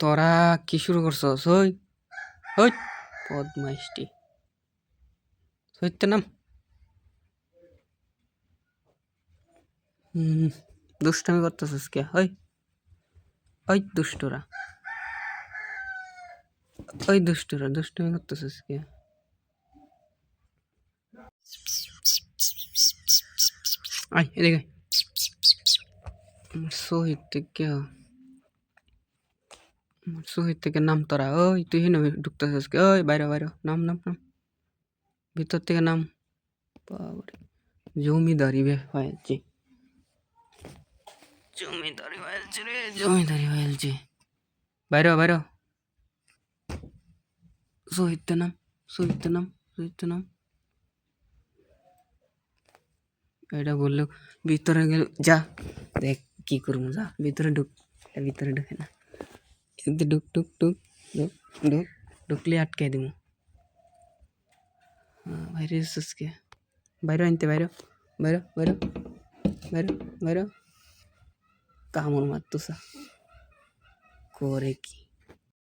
তোরা কি শুরু করছস? ওই ওই বদমাইশটি সইতে নাম। হুম, দুষ্টামি করতেছিস কে? ওই ওই দুষ্টরা, ওই দুষ্টরা দুষ্টামি করতেছিস কে? আয় এদিকে আয়। শহীদ থেকে শহীদ থেকে নাম তোরা। ওই তুই হিনে ঢুকতেছিস কে? ওই বাইরে বাইরে নাম নাম নাম, ভিতর থেকে নাম। বাবারে, জমিদারি হয়েছে, জমিদারি হয়েছে রে, জমিদারি হয়েছে। বাইরে বাইরে শহীদ নাম, শহীদ নাম, শহীদ নাম। এটা বললো ভিতরে গেল, যা দেখ কি করবো, যা ভিতরে ঢুক। ভিতরে ঢুকে না, কিন্তু ঢুক ঢুক ঢুক ঢুক ঢুক, ঢুকলে আটকে দিব। বাইরে এসেছে, বাইরে আনতে, বাইরে বাইরে বাইরে বাইরে বাইরে। কামড় মারতো করে কি?